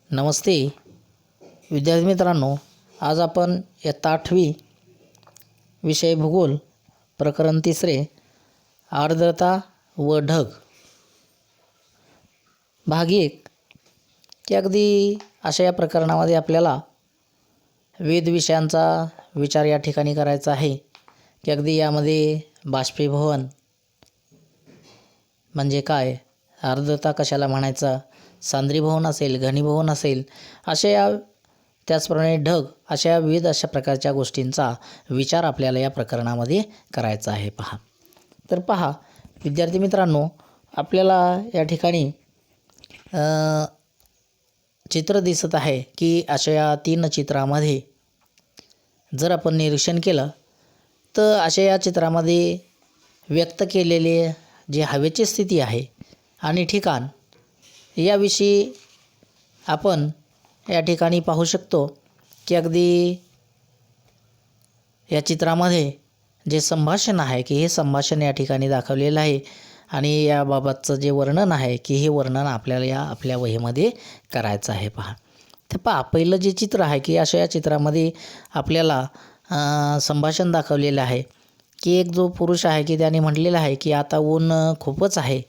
नमस्ते विद्यार्थी मित्रांनो, आज आपण इयत्ता 8वी विषय भूगोल प्रकरण 3 आर्द्रता व ढग भाग 1 की अगदी अशा या प्रकरणामध्ये आपल्याला विविध विषयांचा विचार या ठिकाणी करायचा आहे की अगदी यामध्ये बाष्पीभवन म्हणजे काय, आर्द्रता कशाला म्हणायचा, सांद्रीभवन असेल, घनीभवन असेल, अशा या त्याचप्रमाणे ढग, अशा विविध अशा प्रकारच्या गोष्टींचा विचार आपल्याला या प्रकरणामध्ये करायचा आहे. तर पहा विद्यार्थी मित्रांनो, आपल्याला या ठिकाणी चित्र दिसत आहे की अशा या 3 चित्रामध्ये जर आपण निरीक्षण केलं तर अशा या चित्रामध्ये व्यक्त केलेले जे हवेची स्थिती आहे आणि ठिकाण याविषयी आपण या ठिकाणी पाहू शकतो की अगदी या चित्रामध्ये जे संभाषण आहे की हे संभाषण या ठिकाणी दाखवलेलं आहे आणि याबाबतचं जे वर्णन आहे की हे वर्णन आपल्याला या आपल्या वहीमध्ये करायचं आहे. तर पहिलं जे चित्र आहे की अशा या चित्रामध्ये आपल्याला संभाषण दाखवलेलं आहे की एक जो पुरुष आहे की त्याने म्हटलेलं आहे की आता ऊन खूपच आहे,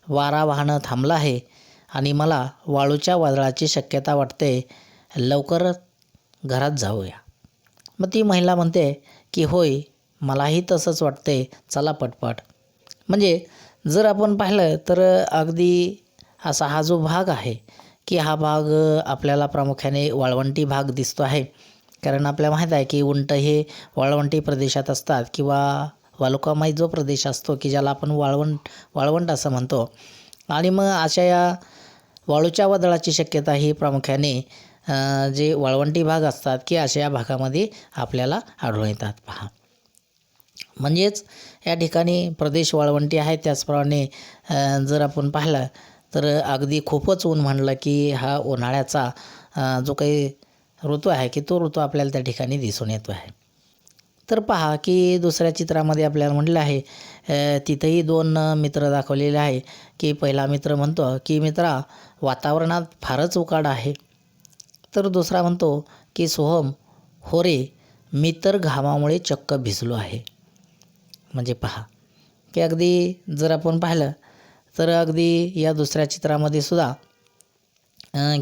वारा वाहणं थांबला आहे आणि मला वाळूच्या वादळाची शक्यता वाटते, लवकर घरात जाऊया. मग ती महिला म्हणते की होय, मलाही तसंच वाटते, चला पटपट. म्हणजे जर आपण पाहिलं तर अगदी असा हा जो भाग आहे की हा भाग आपल्याला प्रामुख्याने वाळवंटी भाग दिसतो आहे. कारण आपल्याला माहीत आहे की उंट हे वाळवंटी प्रदेशात असतात किंवा वालुकामय जो प्रदेश असतो की ज्याला आपण वाळवंट असं म्हणतो. आणि मग अशा या वाळूच्या वादळाची शक्यता ही प्रामुख्याने जे वाळवंटी भाग असतात की अशा या भागामध्ये आपल्याला आढळून येतात. म्हणजेच या ठिकाणी प्रदेश वाळवंटी आहे. त्याचप्रमाणे जर आपण पाहिलं तर अगदी खूपच ऊन म्हणलं की हा उन्हाळ्याचा जो काही ऋतू आहे की तो ऋतू आपल्याला त्या ठिकाणी दिसून येतो आहे. तर पहा की दुसऱ्या चित्रामध्ये आपल्याला म्हटलं आहे तिथंही 2 मित्र दाखवलेले आहे की पहिला मित्र म्हणतो की मित्रा, वातावरणात फारच उकाडा आहे. तर दुसरा म्हणतो की सोहम, हो रे, मी तर घामामुळे चक्क भिजलो आहे. म्हणजे पहा की अगदी जर आपण पाहिलं तर अगदी या दुसऱ्या चित्रामध्ये सुद्धा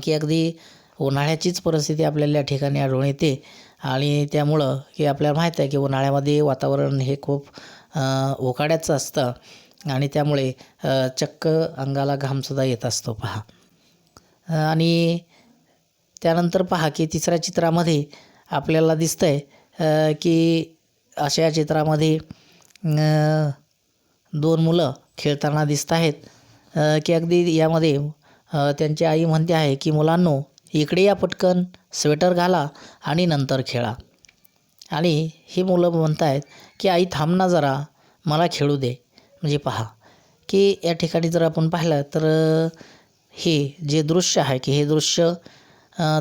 की अगदी उन्हाळ्याचीच परिस्थिती आपल्याला या ठिकाणी आढळून येते. आणि त्यामुळं की आपल्याला माहीत आहे की उन्हाळ्यामध्ये वातावरण हे खूप उकाड्याचं असतं आणि त्यामुळे चक्क अंगाला घामसुद्धा येत असतो. आणि त्यानंतर पहा की तिसऱ्या चित्रामध्ये आपल्याला दिसतं आहे की अशा चित्रामध्ये 2 मुलं खेळताना दिसत आहेत की अगदी यामध्ये त्यांची आई म्हणते आहे की मुलांनो, इकडे या, पटकन स्वेटर घाला आणि नंतर खेळा. आणि ही मुलं म्हणत आहेत की आई थांब ना जरा, मला खेळू दे. म्हणजे पहा की या ठिकाणी जर आपण पाहिलं तर हे जे दृश्य आहे की हे दृश्य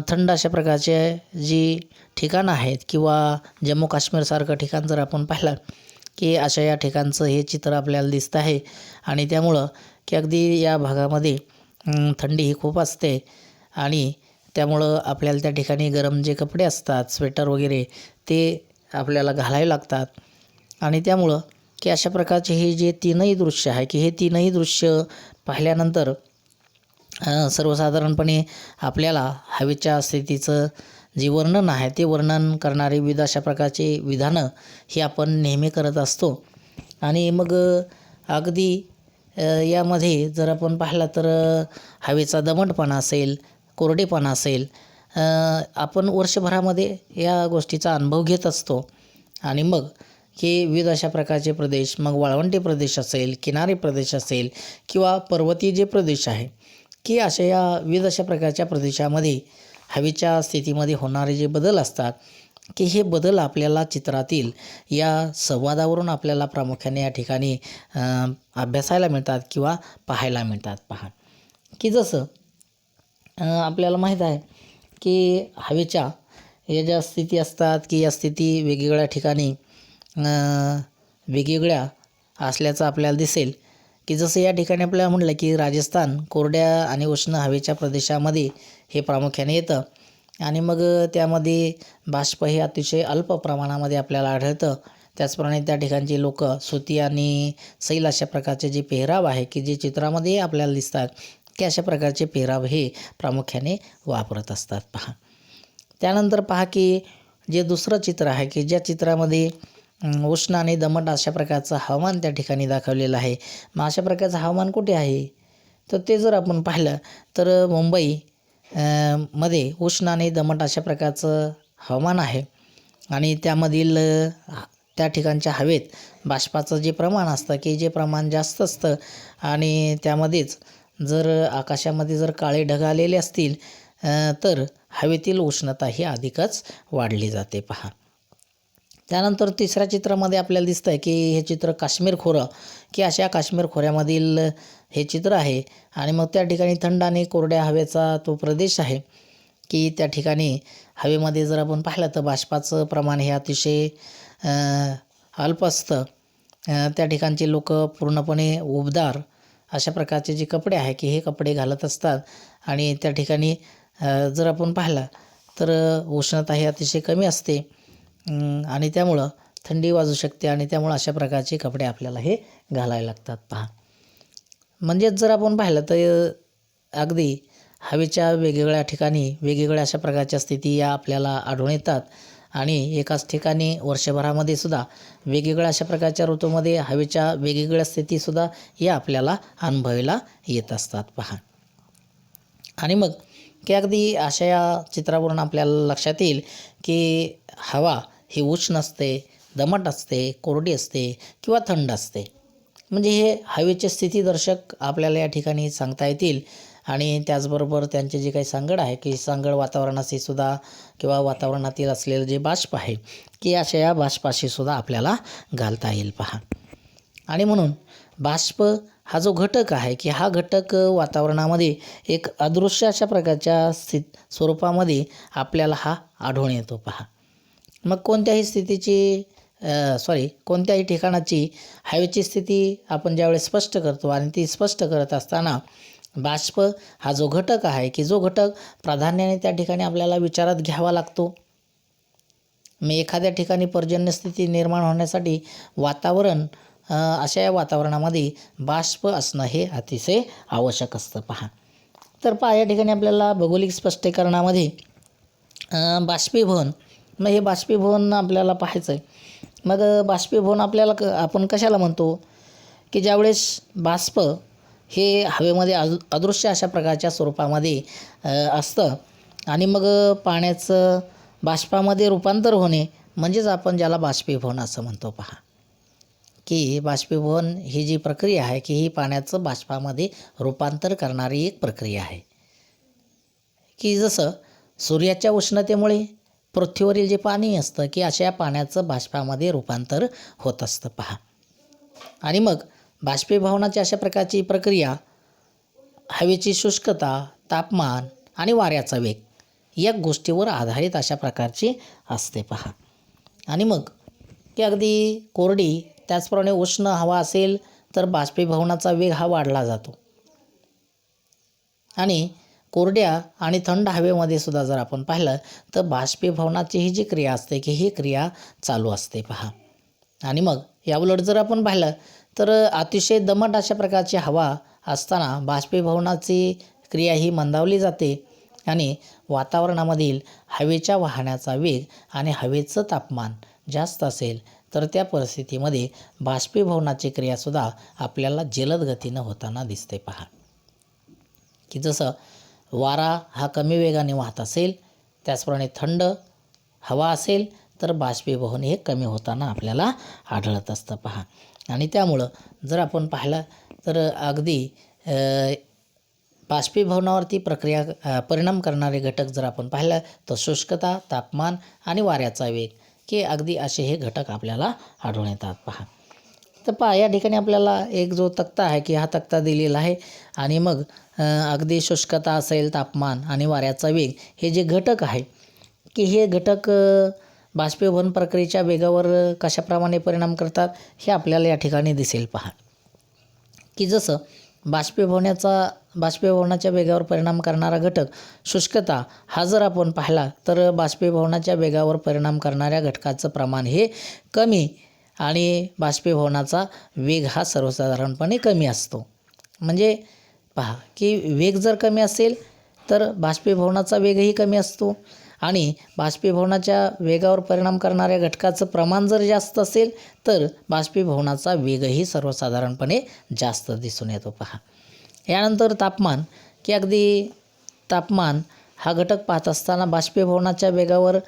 थंड अशा प्रकारचे जी ठिकाणं आहेत किंवा जम्मू काश्मीरसारखं ठिकाण जर आपण पाहिलं की अशा या ठिकाणचं हे चित्र आपल्याला दिसतं आहे. आणि त्यामुळं की अगदी या भागामध्ये थंडी ही खूप असते आणि त्यामुळं आपल्याला त्या ठिकाणी गरम जे कपडे असतात, स्वेटर वगैरे, ते आपल्याला घालावे लागतात. आणि त्यामुळं की अशा प्रकारचे हे जे 3ही दृश्य आहे की हे 3ही दृश्य पाहिल्यानंतर सर्वसाधारणपणे आपल्याला हवेच्या स्थितीचं जे वर्णन आहे ते वर्णन करणारे विविध अशा प्रकारचे विधानं ही आपण नेहमी करत असतो. आणि मग अगदी यामध्ये जर आपण पाहिलं तर हवेचा दमटपणा असेल, कोरडेपणा असेल, आपण वर्षभरामध्ये या गोष्टीचा अनुभव घेत असतो. आणि मग हे विविध अशा प्रकारचे प्रदेश, मग वाळवंटी प्रदेश असेल, किनारी प्रदेश असेल किंवा पर्वतीय जे प्रदेश आहे की अशा या विविध अशा प्रकारच्या प्रदेशामध्ये हवेच्या स्थितीमध्ये होणारे जे बदल असतात की हे बदल आपल्याला चित्रातील या संवादावरून आपल्याला प्रामुख्याने या ठिकाणी अभ्यासायला मिळतात किंवा पाहायला मिळतात. पहा की जसं आपल्याला माहीत आहे की हवेच्या या ज्या स्थिती असतात की या स्थिती वेगवेगळ्या ठिकाणी वेगवेगळ्या असल्याचं आपल्याला दिसेल की जसं या ठिकाणी आपल्याला म्हटलं की राजस्थान कोरड्या आणि उष्ण हवेच्या प्रदेशामध्ये हे प्रामुख्याने येतं आणि मग त्यामध्ये बाष्प हे अतिशय अल्प प्रमाणामध्ये आपल्याला आढळतं. त्याचप्रमाणे त्या ठिकाणची लोक सुती आणि सैल अशा प्रकारचे जे पेहराव आहे की जे चित्रामध्ये आपल्याला दिसतात की अशा प्रकारचे पेहराव हे प्रामुख्याने वापरत असतात पहा. त्यानंतर पहा की जे दुसरं चित्र आहे की ज्या चित्रामध्ये उष्ण आणि दमट अशा प्रकारचं हवामान त्या ठिकाणी दाखवलेलं आहे. मग अशा प्रकारचं हवामान कुठे आहे तर ते जर आपण पाहिलं तर मुंबई मध्ये उष्ण आणि दमट अशा प्रकारचं हवामान आहे आणि त्यामधील त्या ठिकाणच्या हवेत बाष्पाचं जे प्रमाण असतं की जे प्रमाण जास्त असतं आणि त्यामध्येच जर आकाशामध्ये जर काळे ढग आलेले असतील तर हवेतील उष्णता ही अधिकच वाढली जाते पहा. त्यानंतर तिसऱ्या चित्रामध्ये आपल्याला दिसतं आहे की हे चित्र काश्मीर खोरं की अशा काश्मीर खोऱ्यामधील हे चित्र आहे आणि मग त्या ठिकाणी थंड आणि कोरड्या हवेचा तो प्रदेश आहे की त्या ठिकाणी हवेमध्ये जर आपण पाहिलं तर बाष्पाचं प्रमाण हे अतिशय अल्प असतं. त्या ठिकाणचे लोक पूर्णपणे उबदार अशा प्रकारचे जे कपडे आहे की हे कपडे घालत असतात आणि त्या ठिकाणी जर आपण पाहिलं तर उष्णता ही अतिशय कमी असते आणि त्यामुळं थंडी वाजू शकते आणि त्यामुळं अशा प्रकारचे कपडे आपल्याला हे घालायला लागतात पहा. म्हणजेच जर आपण पाहिलं तर अगदी हवेच्या वेगवेगळ्या ठिकाणी वेगवेगळ्या अशा प्रकारच्या स्थिती या आपल्याला आढळून येतात आणि एकाच ठिकाणी वर्षभरामध्ये सुद्धा वेगवेगळ्या अशा प्रकारच्या ऋतूमध्ये हवेच्या वेगवेगळ्या स्थितीसुद्धा या आपल्याला अनुभवायला येत असतात पहा. आणि मग की अगदी अशा या चित्रावरून आपल्याला लक्षात येईल की हवा ही उष्ण असते, दमट असते, कोरडी असते किंवा थंड असते. म्हणजे हे हवेचे स्थितीदर्शक आपल्याला या ठिकाणी सांगता येतील आणि त्याचबरोबर त्यांचे जे काही सांगड आहे की सांगड वातावरणाशी सुद्धा किंवा वातावरणातील असलेलं जे बाष्प आहे की अशा या बाष्पाशी सुद्धा आपल्याला घालता येईल पहा. आणि म्हणून बाष्प हा जो घटक आहे की हा घटक वातावरणामध्ये एक अदृश्य अशा प्रकारच्या स्वरूपामध्ये आपल्याला हा आढळून येतो पहा. मग कोणत्याही स्थितीची कोणत्याही ठिकाणाची हवेची स्थिती आपण ज्यावेळेस स्पष्ट करतो आणि ती स्पष्ट करत असताना बाष्प हा जो घटक आहे की जो घटक प्राधान्याने त्या ठिकाणी आपल्याला विचारात घ्यावा लागतो. मग एखाद्या ठिकाणी पर्जन्य स्थिती निर्माण होण्यासाठी वातावरण अशा या वातावरणामध्ये बाष्प असणं हे अतिशय आवश्यक असतं पहा. तर पहा या ठिकाणी आपल्याला भौगोलिक स्पष्टीकरणामध्ये बाष्पीभवन मग हे बाष्पीभवन आपल्याला पाहायचं आहे. मग बाष्पीभवन आपल्याला आपण कशाला म्हणतो की ज्यावेळेस बाष्प हे हवेमध्ये अदृश्य अशा प्रकारच्या स्वरूपामध्ये असतं आणि मग पाण्याचं बाष्पामध्ये रूपांतर होणे म्हणजेच आपण ज्याला बाष्पीभवन असं म्हणतो पहा. की बाष्पीभवन ही जी प्रक्रिया आहे की ही पाण्याचं बाष्पामध्ये रूपांतर करणारी एक प्रक्रिया आहे. की जसं सूर्याच्या उष्णतेमुळे पृथ्वीवरील जे पाणी असतं की अशा पाण्याचं बाष्पामध्ये रूपांतर होत असतं पहा. आणि मग बाष्पीभवनाची अशा प्रकारची प्रक्रिया हवेची शुष्कता, तापमान आणि वाऱ्याचा वेग या गोष्टीवर आधारित अशा प्रकारची असते पहा. आणि मग की अगदी कोरडी त्याचप्रमाणे उष्ण हवा असेल तर बाष्पीभवनाचा वेग हा वाढला जातो आणि कोरड्या आणि थंड हवेमध्ये सुद्धा जर आपण पाहिलं तर बाष्पीभवनाची ही जी क्रिया असते की ही क्रिया चालू असते पहा. आणि मग याउलट जर आपण पाहिलं तर अतिशय दमट अशा प्रकारची हवा असताना बाष्पीभवनाची क्रिया ही मंदावली जाते आणि वातावरणामधील हवेच्या वाहण्याचा वेग आणि हवेचं तापमान जास्त असेल तर त्या परिस्थितीमध्ये बाष्पीभवनाची क्रियासुद्धा आपल्याला जलद गतीनं होताना दिसते पहा. की जसं वारा हा कमी वेगाने वाहत असेल त्याचप्रमाणे थंड हवा असेल तर बाष्पीभवन हे कमी होताना आपल्याला आढळत असतं पहा. आणि त्यामुळं जर आपण पाहिलं तर अगदी बाष्पीभवनावरती परिणाम करणारे घटक जर आपण पाहिलं तर शुष्कता, तापमान आणि वाऱ्याचा वेग की अगदी असे हे घटक आपल्याला आढळून येतात पहा. तर पहा या ठिकाणी आपल्याला एक जो तक्ता आहे की हा तक्ता दिलेला आहे आणि मग अगदी शुष्कता असेल, तापमान आणि वाऱ्याचा वेग हे जे घटक आहे की हे घटक बाष्पीभवन प्रक्रियेच्या वेगावर कशाप्रमाणे परिणाम करतात हे आपल्याला या ठिकाणी दिसेल पहा. की जसं बाष्पीभवनाच्या वेगावर परिणाम करणारा घटक शुष्कता हा जर आपण पाहिला तर बाष्पीभवनाच्या वेगावर परिणाम करणाऱ्या घटकाचं प्रमाण हे कमी आणि बाष्पीभवनाचा वेग हा सर्वसाधारणपणे कमी असतो. म्हणजे पहा की वेग जर कमी असेल तर बाष्पीभवनाचा वेगही कमी असतो आणि बाष्पीभवनाच्या वेगावर परिणाम करणाऱ्या घटकाचं प्रमाण जर जास्त असेल तर बाष्पीभवनाचा वेगही सर्वसाधारणपणे जास्त दिसून येतो. पहा यानंतर तापमान, की अगदी तापमान हा घटक पाहत असताना बाष्पीभवनाच्या वेगावर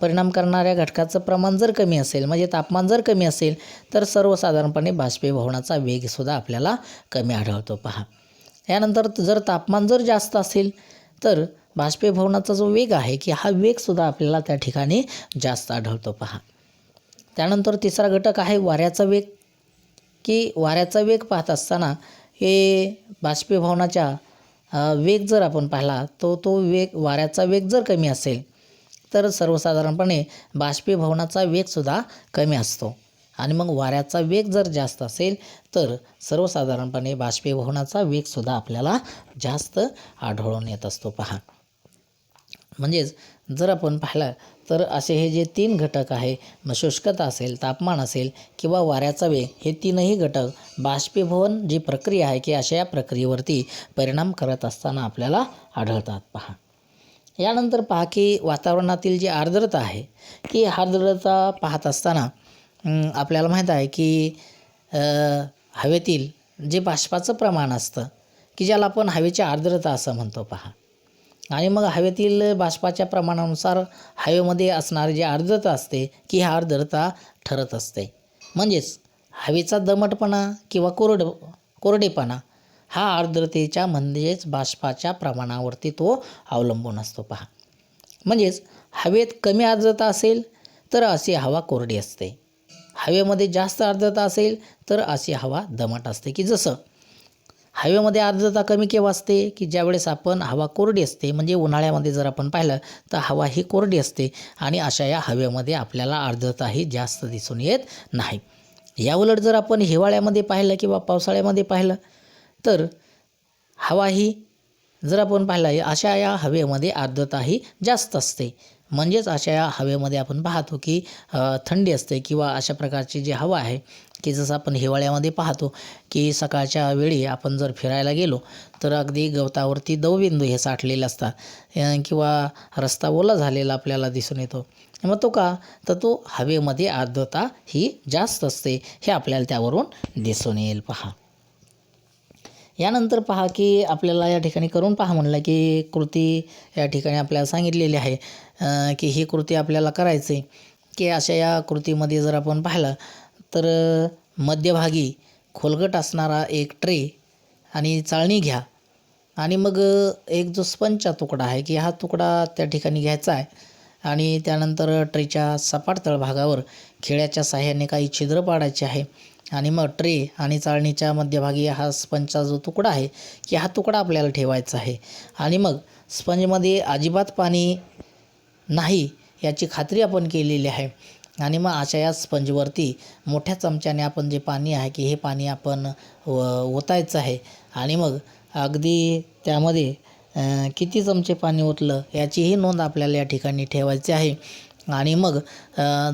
परिणाम करणाऱ्या घटकाचं प्रमाण जर कमी असेल म्हणजे तापमान जर कमी असेल तर सर्वसाधारणपणे बाष्पीभवनाचा वेगसुद्धा आपल्याला कमी आढळतो. पहा यानंतर जर तापमान जर जास्त असेल तर बाष्पीभवनाचा जो वेग आहे की हा वेगसुद्धा आपल्याला त्या ठिकाणी जास्त आढळतो. पहा त्यानंतर तिसरा घटक आहे वाऱ्याचा वेग, की वाऱ्याचा वेग पाहत असताना हे बाष्पीभवनाच्या वेग जर आपण पाहिला तो वेग वाऱ्याचा वेग जर कमी असेल तर सर्वसाधारणपणे बाष्पीभवनाचा वेगसुद्धा कमी असतो आणि मग वाऱ्याचा वेग जर जास्त असेल तर सर्वसाधारणपणे बाष्पीभवनाचा वेगसुद्धा आपल्याला जास्त आढळून येत असतो. पहा म्हणजेच जर आपण पाहिलं तर असे हे जे 3 घटक आहे, शुष्कता असेल, तापमान असेल किंवा वाऱ्याचा वेग, हे तीनही घटक बाष्पीभवन जी प्रक्रिया आहे की अशा या प्रक्रियेवरती परिणाम करत असताना आपल्याला आढळतात. पहा यानंतर पहा की वातावरणातील जी आर्द्रता आहे की आर्द्रता पाहत असताना आपल्याला माहीत आहे की हवेतील जे बाष्पाचं प्रमाण असतं की ज्याला आपण हवेची आर्द्रता असं म्हणतो. पहा आणि मग हवेतील बाष्पाच्या प्रमाणानुसार हवेमध्ये असणारी जी आर्द्रता असते की ही आर्द्रता ठरत असते. म्हणजेच हवेचा दमटपणा किंवा कोरडेपणा हा आर्द्रतेच्या म्हणजेच बाष्पाच्या प्रमाणावरती तो अवलंबून असतो. पहा म्हणजेच हवेत कमी आर्द्रता असेल तर अशी हवा कोरडी असते, हवेमध्ये जास्त आर्द्रता असेल तर अशी हवा दमट असते. की जसं हवेमध्ये आर्द्रता कमी केव्हा असते की ज्यावेळेस आपण हवा कोरडी असते, म्हणजे उन्हाळ्यामध्ये जर आपण पाहिलं तर हवा ही कोरडी असते आणि अशा या हवेमध्ये आपल्याला आर्द्रता ही जास्त दिसून येत नाही. याउलट जर आपण हिवाळ्यामध्ये पाहिलं किंवा पावसाळ्यामध्ये पाहिलं तर हवा ही जर आपण पाहिलं अशा या हवेमध्ये आर्द्रता ही जास्त असते. म्हणजेच अशा या हवेमध्ये आपण पाहतो की थंडी असते किंवा अशा प्रकारची जी हवा आहे की जसं आपण हिवाळ्यामध्ये पाहतो की सकाळच्या वेळी आपण जर फिरायला गेलो तर अगदी गवतावरती दवबिंदू हे साठलेले असतात किंवा रस्ता ओला झालेला आपल्याला दिसून येतो. मग तो का तर तो हवेमध्ये आर्द्रता ही जास्त असते, हे आपल्याला त्यावरून दिसून येईल. पहा यानंतर पहा की आपल्याला या ठिकाणी करून पहा म्हणलं की कृती या ठिकाणी आपल्याला सांगितलेली आहे की ही कृती आपल्याला करायची की अशा या कृतीमध्ये जर आपण पाहिलं तर मध्यभागी खोलगट असणारा एक ट्रे आणि चाळणी घ्या आणि मग एक जो स्पंजचा तुकडा आहे की हा तुकडा त्या ठिकाणी घ्यायचा आहे आणि त्यानंतर ट्रेच्या सपाट तळभागावर खिळ्याच्या साहाय्याने काही छिद्र पाडायचे आहे आणि मग ट्रे आणि चाळणीच्या मध्यभागी हा स्पंजचा जो तुकडा आहे की हा तुकडा आपल्याला ठेवायचा आहे आणि मग स्पंजमध्ये अजिबात पाणी नाही याची खात्री आपण केलेली आहे आणि मग अशा या स्पंजवरती मोठ्या चमच्याने आपण जे पाणी आहे की हे पाणी आपण ओतायचं आहे आणि मग अगदी त्यामध्ये किती चमचे पाणी ओतलं याचीही नोंद आपल्याला या ठिकाणी ठेवायची आहे आणि मग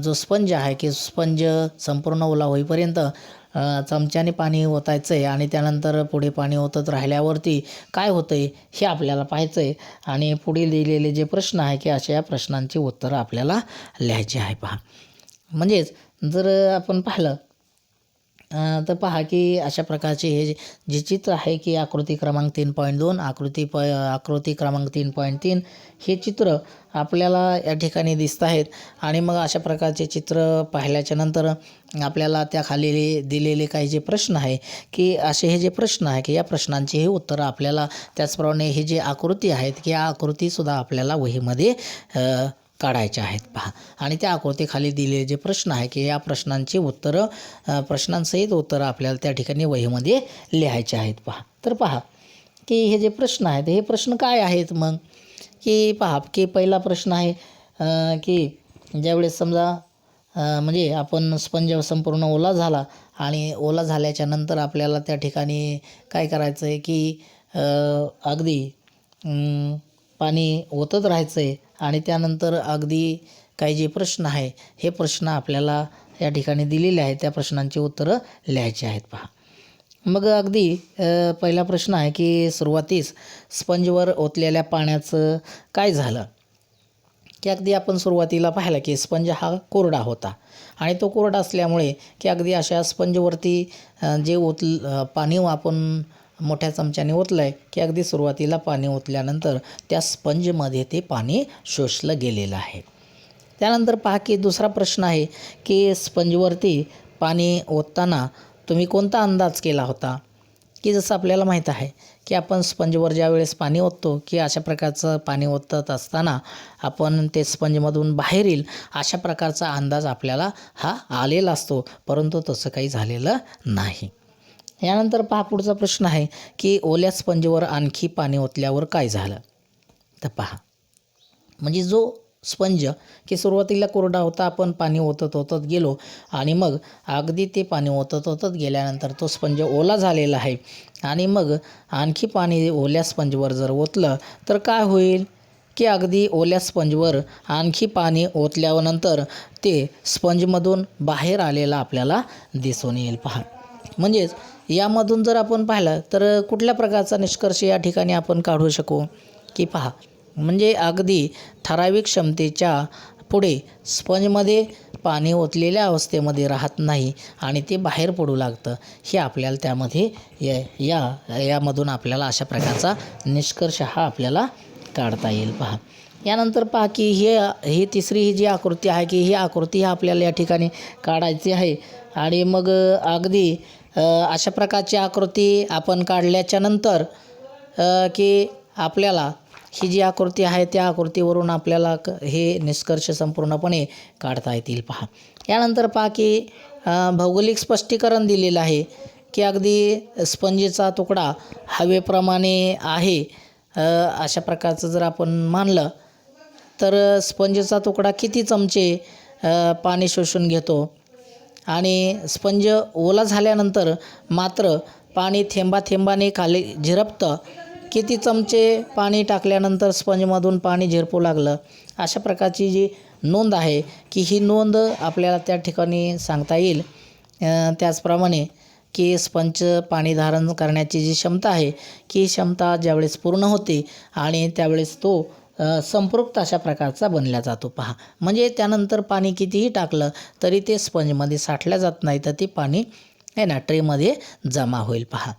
जो स्पंज आहे की स्पंज संपूर्ण ओला होईपर्यंत चमच्याने पाणी ओतायचं आहे आणि त्यानंतर पुढे पाणी ओतत राहिल्यावरती काय होतं आहे हे आपल्याला पाहायचं आहे आणि पुढे लिहिलेले जे प्रश्न आहे की अशा या प्रश्नांची उत्तरं आपल्याला लिहायची आहे. पहा म्हणजेच जर आपण पाहिलं तर पहा की अशा प्रकारचे हे जे चित्र आहे की आकृती क्रमांक 3.2 आकृती क्रमांक 3.3 हे चित्र आपल्याला या ठिकाणी दिसत आहेत आणि मग अशा प्रकारचे चित्र पाहिल्याच्या नंतर आपल्याला त्या खाली दिलेले काही जे प्रश्न आहे की असे हे जे प्रश्न आहे की या प्रश्नांची हे उत्तरं आपल्याला त्याचप्रमाणे हे जे आकृती आहेत की या आकृतीसुद्धा आपल्याला वहीमध्ये काढायचे आहेत. पहा आणि त्या आकृतीखाली दिलेले जे प्रश्न आहे की या प्रश्नांची उत्तरं प्रश्नांसहित उत्तरं आपल्याला त्या ठिकाणी वहीमध्ये लिहायचे आहेत. पहा तर पहा की हे जे प्रश्न आहेत हे प्रश्न काय आहेत मग की पहा की पहिला प्रश्न आहे की ज्यावेळेस समजा म्हणजे आपण स्पंज संपूर्ण ओला झाला आणि ओला झाल्याच्या नंतर आपल्याला त्या ठिकाणी काय करायचं आहे की अगदी पाणी ओतत राहायचं आहे आणि त्यानंतर अगदी काही जे प्रश्न आहे हे प्रश्न आपल्याला या ठिकाणी दिलेले आहेत, त्या प्रश्नांची उत्तरं लिहायची आहेत पहा. मग अगदी पहिला प्रश्न आहे की सुरुवातीस स्पंजवर ओतलेल्या पाण्याचं काय झालं, की अगदी आपण सुरुवातीला पाहिलं की स्पंज हा कोरडा होता आणि तो कोरडा असल्यामुळे की अगदी अशा स्पंजवरती जे पाणी आपण मोठ्या चमच्याने ओतलं आहे की अगदी सुरुवातीला पाणी ओतल्यानंतर त्या स्पंजमध्ये ते पाणी शोषलं गेलेलं आहे. त्यानंतर पहा की दुसरा प्रश्न आहे की स्पंजवरती पाणी ओतताना तुम्ही कोणता अंदाज केला होता, की जसं आपल्याला माहीत आहे की आपण स्पंजवर ज्यावेळेस पाणी ओततो की अशा प्रकारचं पाणी ओतत असताना आपण ते स्पंजमधून बाहेर येईल अशा प्रकारचा अंदाज आपल्याला हा आलेला असतो, परंतु तसं काही झालेलं नाही. यानंतर पहा पुढचा प्रश्न आहे की ओल्या स्पंजवर आणखी पाणी ओतल्यावर काय झालं. तर पहा म्हणजे जो स्पंज की सुरुवातीला कोरडा होता, आपण पाणी ओतत गेलो आणि मग अगदी ते पाणी ओतत गेल्यानंतर तो स्पंज ओला झालेला आहे आणि मग आणखी पाणी ओल्या स्पंजवर जर ओतलं तर काय होईल की अगदी ओल्या स्पंजवर आणखी पाणी ओतल्यानंतर ते स्पंजमधून बाहेर आलेलं आपल्याला दिसून येईल पहा. म्हणजेच यामधून जर आपण पाहिलं तर कुठल्या प्रकारचा निष्कर्ष या ठिकाणी आपण काढू शकू की पहा म्हणजे अगदी ठराविक क्षमतेच्या पुढे स्पंजमध्ये पाणी ओतलेल्या अवस्थेमध्ये राहत नाही आणि ते बाहेर पडू लागतं, हे आपल्याला त्यामध्ये यामधून आपल्याला अशा प्रकारचा निष्कर्ष हा आपल्याला काढता येईल पहा. यानंतर पहा की ही तिसरी ही जी आकृती आहे की ही आकृती आपल्याला या ठिकाणी काढायची आहे आणि मग अगदी अशा प्रकारची आकृती आपण काढल्याच्या नंतर की आपल्याला ही जी आकृती आहे त्या आकृतीवरून आपल्याला हे निष्कर्ष संपूर्णपणे काढता येतील पहा. यानंतर पहा की भौगोलिक स्पष्टीकरण दिलेलं आहे की अगदी स्पंजचा तुकडा हवेप्रमाणे आहे अशा प्रकारचं जर आपण मानलं तर स्पंजचा तुकडा किती चमचे पाणी शोषून घेतो आणि स्पंज ओला झाल्यानंतर मात्र पाणी थेंबाथेंबाने खाली झिरपतं, किती चमचे पाणी टाकल्यानंतर स्पंजमधून पाणी झिरपू लागलं, अशा प्रकारची जी नोंद आहे की ही नोंद आपल्याला त्या ठिकाणी सांगता येईल. त्याचप्रमाणे की स्पंज पाणी धारण करण्याची जी क्षमता आहे की क्षमता ज्यावेळेस पूर्ण होते आणि त्यावेळेस तो संपृक्त अशा प्रकारचा बनला जातो पहा. म्हणजे त्यानंतर पाणी कितीही टाकलं तरी ते स्पंजमध्ये साठलं जात नाही, तर ते पाणी आहे ना ट्रेमध्ये जमा होईल पहा.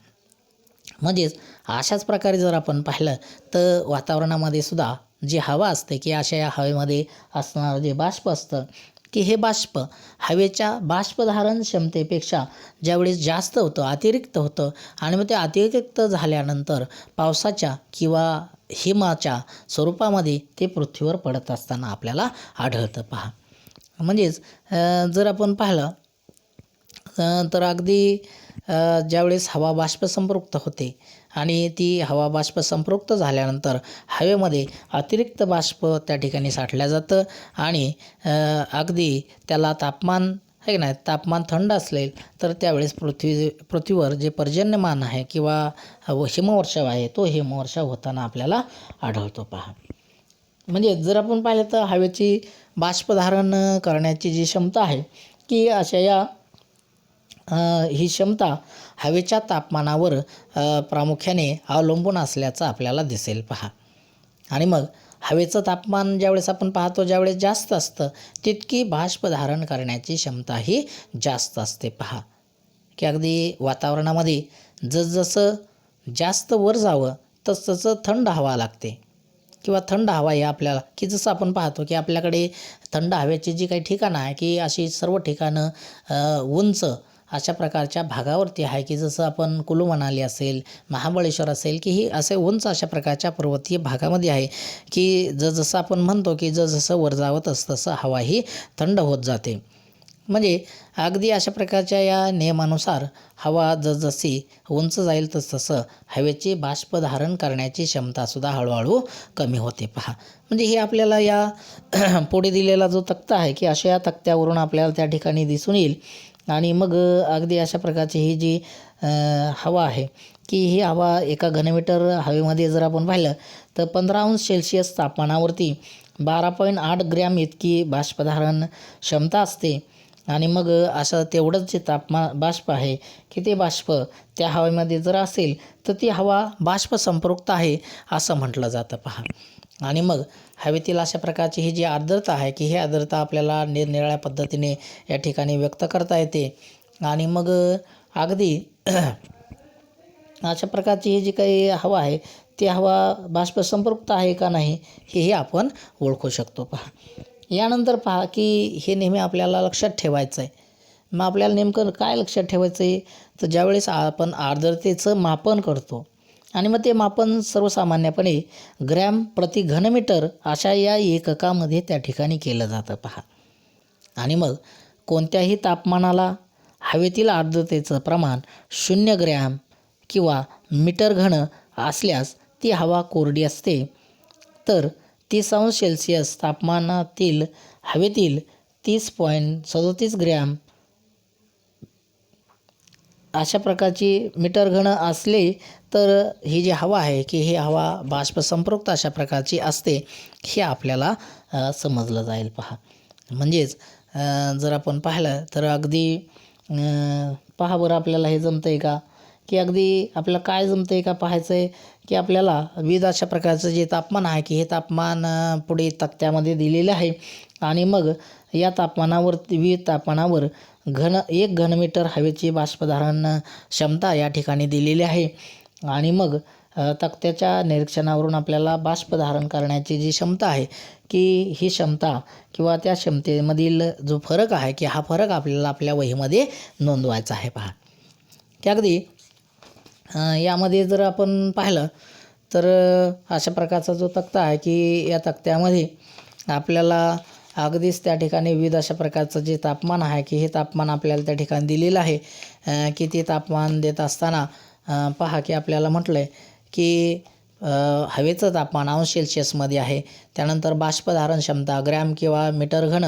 म्हणजेच अशाच प्रकारे जर आपण पाहिलं तर वातावरणामध्ये सुद्धा जी हवा असते की अशा या हवेमध्ये असणारं जे बाष्प असतं की हे बाष्प हवेच्या बाष्पधारण क्षमतेपेक्षा ज्यावेळेस जास्त होतं, अतिरिक्त होतं आणि मग ते अतिरिक्त झाल्यानंतर पावसाच्या किंवा हिमाच्या स्वरूपामध्ये ते पृथ्वीवर पडत असताना आपल्याला आढळतं पहा. म्हणजेच जर आपण पाहिलं तर अगदी ज्यावेळेस हवा बाष्प संपृक्त होते आणि ती हवा बाष्प संपृक्त झाल्यानंतर हवेमध्ये अतिरिक्त बाष्प त्या ठिकाणी साठलं जातं आणि अगदी त्याला तापमान आहे की नाही, तापमान थंड असेल तर त्यावेळेस पृथ्वीवर जे पर्जन्यमान आहे किंवा हिमवर्षाव आहे तो हिमवर्षाव होताना आपल्याला आढळतो पहा. म्हणजे जर आपण पाहिलं तर हवेची बाष्पधारण करण्याची जी क्षमता आहे की अशा या ही क्षमता हवेच्या तापमानावर प्रामुख्याने अवलंबून असल्याचं आपल्याला दिसेल पहा. आणि मग हवेचं तापमान ज्यावेळेस आपण पाहतो ज्यावेळेस जास्त असतं तितकी बाष्प धारण करण्याची क्षमताही जास्त असते पहा. की अगदी वातावरणामध्ये जसजसं जास्त वर जावं तसतसं थंड हवा लागते किंवा थंड हवा आहे आपल्याला की जसं आपण पाहतो की आपल्याकडे थंड हवेची जी काही ठिकाणं आहे की अशी सर्व ठिकाणं उंच अशा प्रकारच्या भागावरती आहे की जसं आपण कुलू मनाली असेल, महाबळेश्वर असेल की ही असे उंच अशा प्रकारच्या पर्वतीय भागामध्ये आहे की जसं आपण म्हणतो की जसं वर जावं तसं हवा ही थंड होत जाते. म्हणजे अगदी अशा प्रकारच्या या नियमानुसार हवा जसजशी उंच जाईल तसतसं हवेची बाष्प धारण करण्याची क्षमतासुद्धा हळूहळू कमी होते पहा. म्हणजे हे आपल्याला या पुढे दिलेला जो तक्ता आहे की अशा या तक्त्यावरून आपल्याला त्या ठिकाणी दिसून येईल. आणि मग अगदी अशा प्रकारची ही जी हवा आहे की ही हवा एका घनमीटर हवेमध्ये जर आपण पाहिलं तर 15° तापमानावरती 12.8 ग्रॅम इतकी बाष्पधारण क्षमता असते. आणि मग असं तेवढंच जे बाष्प आहे की ते बाष्प त्या हवेमध्ये जर असेल तर ती हवा बाष्प संपृक्त आहे असं म्हटलं जातं पहा. आणि मग हवेतील अशा प्रकारची ही जी आर्द्रता आहे की ही आर्द्रता आपल्याला निरनिराळ्या पद्धतीने या ठिकाणी व्यक्त करता येते. आणि मग अगदी अशा प्रकारची ही जी काही हवा आहे ती हवा बाष्प संपृक्त आहे का नाही हेही आपण ओळखू शकतो पहा. यानंतर पहा की हे नेहमी आपल्याला लक्षात ठेवायचं आहे. मग आपल्याला नेमकं काय लक्षात ठेवायचं आहे तर ज्यावेळेस आपण आर्द्रतेचं मापन करतो आणि मग ते मापन सर्वसामान्यपणे ग्रॅम प्रति घनमीटर अशा या एककामध्ये त्या ठिकाणी केलं जातं पहा. आणि मग कोणत्याही तापमानाला हवेतील आर्द्रतेचं प्रमाण 0 ग्रॅम किंवा मीटर घन असल्यास ती हवा कोरडी असते. तर 30° तापमानातील हवेतील 30.37 ग्रॅम अशा प्रकारची मीटर घन असले तर ही जी हवा आहे की ही हवा बाष्प संपृक्त अशा प्रकारची असते हे आपल्याला समजलं जाईल पहा. म्हणजेच जर आपण पाहिलं तर अगदी पहा बरं आपल्याला हे जमतं आहे का की अगदी आपल्याला काय जमतं आहे का पाहायचं आहे की आपल्याला विविध अशा प्रकारचं जे तापमान आहे की हे तापमान पुढे तक्त्यामध्ये दिलेलं आहे. आणि मग या तापमानावर विविध तापमानावर 1 घनमीटर हवेची बाष्पधारण क्षमता या ठिकाणी दिलेली आहे. आणि मग तक्त्याच्या निरीक्षणावरून आपल्याला बाष्प धारण करण्याची जी क्षमता आहे की ही क्षमता किंवा त्या क्षमतेमधील जो फरक आहे की हा फरक आपल्याला आपल्या वहीमध्ये नोंदवायचा आहे पहा. की अगदी यामध्ये जर आपण पाहिलं तर अशा प्रकारचा जो तक्ता आहे की या तक्त्यामध्ये आपल्याला अगदीच त्या ठिकाणी विविध अशा प्रकारचं जे तापमान आहे की हे तापमान आपल्याला त्या ठिकाणी दिलेलं आहे. की ते तापमान देत असताना पहा की आपल्याला म्हटलं आहे की हवेचं तापमान अंश°C आहे. त्यानंतर बाष्पधारण क्षमता ग्रॅम किंवा मीटर घन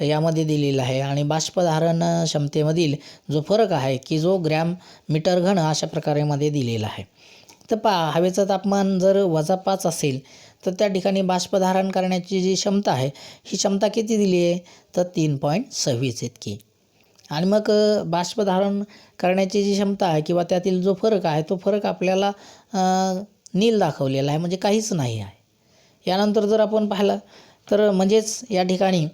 यामध्ये दिलेलं आहे. आणि बाष्पधारण क्षमतेमधील जो फरक आहे की जो ग्रॅम मीटर घन अशा प्रकारेमध्ये दिलेला आहे. तर पहा हवेचं तापमान जर -5 असेल तर त्या ठिकाणी बाष्पधारण करण्याची जी क्षमता आहे ही क्षमता किती दिली आहे तर 3.26 इतकी. आणि मग बाष्पधारण करण्याची जी क्षमता आहे किंवा त्यातील जो फरक आहे तो फरक आपल्याला नील दाखवलेला आहे म्हणजे काहीच नाही आहे. यानंतर जर आपण पाहिलं तर म्हणजेच या ठिकाणी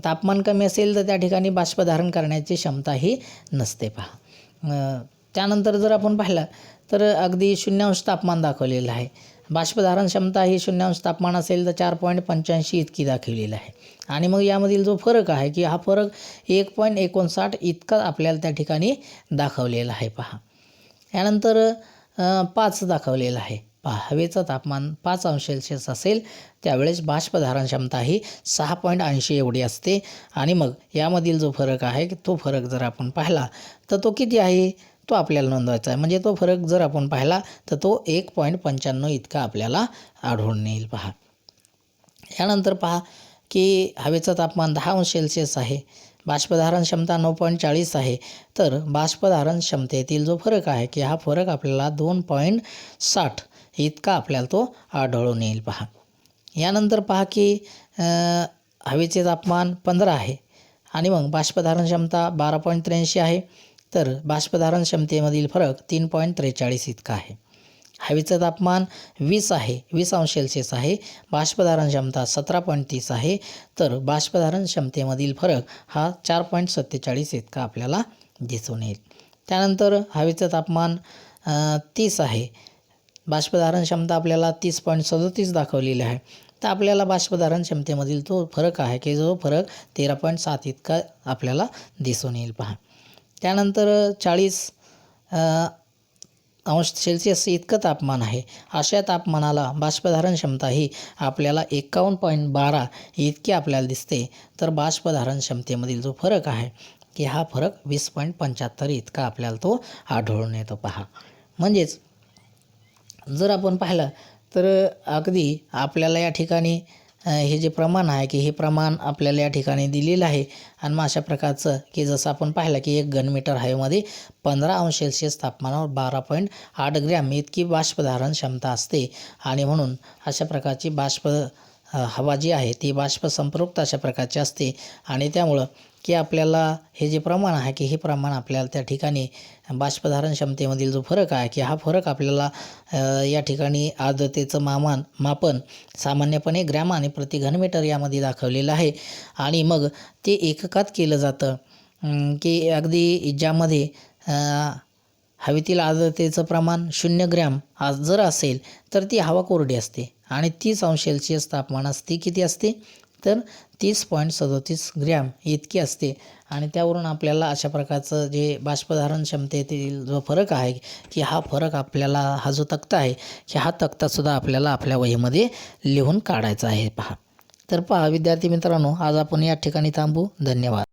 तापमान कमी असेल तर त्या ठिकाणी बाष्पधारण करण्याची क्षमता ही नसते पहा. त्यानंतर जर आपण पाहिलं तर अगदी 0° तापमान दाखवलेलं आहे. बाष्पधारण क्षमता ही 0° तापमान असेल तर 4.85 इतकी दाखवलेली आहे. आणि मग यामधील जो फरक आहे की हा फरक 1.59 इतका आपल्याला त्या ठिकाणी दाखवलेला आहे पहा. यानंतर 5 दाखवलेलं आहे पहा. हवेचं तापमान 5° असेल त्यावेळेस बाष्पधारण क्षमता ही 6.80 एवढी असते. आणि मग यामधील जो फरक आहे तो फरक जर आपण पाहिला तर तो किती आहे तो आपल्याला नोंदवायचा आहे. म्हणजे तो फरक जर आपण पाहिला तर तो 1.95 इतका आपल्याला आढळून येईल पहा. यानंतर पहा की हवेचं तापमान 10° आहे. बाष्पधारण क्षमता 9.40 आहे. तर बाष्पधारण क्षमतेतील जो फरक आहे की हा फरक आपल्याला 2.60 इतका आपल्याला तो आढळून येईल पहा. यानंतर पहा की हवेचे तापमान 15 आहे आणि मग बाष्पधारण क्षमता 12.83 आहे. तर बाष्पधारण क्षमतेमधील फरक 3.43 इतका आहे. हवेचं तापमान 20 आहे 20° आहे. बाष्पधारण क्षमता 17.30 आहे. तर बाष्पधारण क्षमतेमधील फरक हा 4.47 इतका आपल्याला दिसून येईल. त्यानंतर हवेचं तापमान 30 आहे. बाष्पधारण क्षमता आपल्याला 30.37 दाखवलेली आहे. तर आपल्याला बाष्पधारण क्षमतेमधील तो फरक आहे की जो फरक 13.7 इतका आपल्याला दिसून येईल पहा. त्यानंतर 40° इतकं तापमान आहे. अशा तापमानाला बाष्पधारण क्षमता ही आपल्याला 51.12 इतकी आपल्याला दिसते. तर बाष्पधारण क्षमतेमधील जो फरक आहे की हा फरक 20.75 इतका आपल्याला तो आढळून येतो पहा. म्हणजेच जर आपण पाहिलं तर अगदी आपल्याला या ठिकाणी हे जे प्रमाण आहे की हे प्रमाण आपल्याला या ठिकाणी दिलेलं आहे. आणि मग अशा प्रकारचं की जसं आपण पाहिलं की 1 घनमीटर हवेमध्ये 15° तापमानावर 12.8 ग्रॅम इतकी बाष्पधारण क्षमता असते. आणि म्हणून अशा प्रकारची हवा जी आहे ती बाष्प संपृक्त अशा प्रकारची असते. आणि त्यामुळं की आपल्याला हे जे प्रमाण आहे की हे प्रमाण आपल्याला त्या ठिकाणी बाष्पधारण क्षमतेमधील जो फरक आहे की हा फरक आपल्याला या ठिकाणी आर्द्रतेचं मापन सामान्यपणे ग्रॅम आणि प्रति घनमीटर यामध्ये दाखवलेलं आहे. आणि मग ते एककात केलं जातं की अगदी ज्यामध्ये हवेतील आर्द्रतेचं प्रमाण 0 ग्रॅम जर असेल तर ती हवा कोरडी असते. आणि 30° तापमानास ती किती असते तर 30.37 ग्रॅम इतकी असते. आणि त्यावरून आपल्याला अशा प्रकारचं जे बाष्पधारण क्षमतेतील जो फरक आहे की हा फरक आपल्याला हा जो तक्ता आहे की हा तक्तासुद्धा आपल्याला आपल्या वहीमध्ये लिहून काढायचा आहे पहा. तर पहा विद्यार्थी मित्रांनो, आज आपण या ठिकाणी थांबू. धन्यवाद.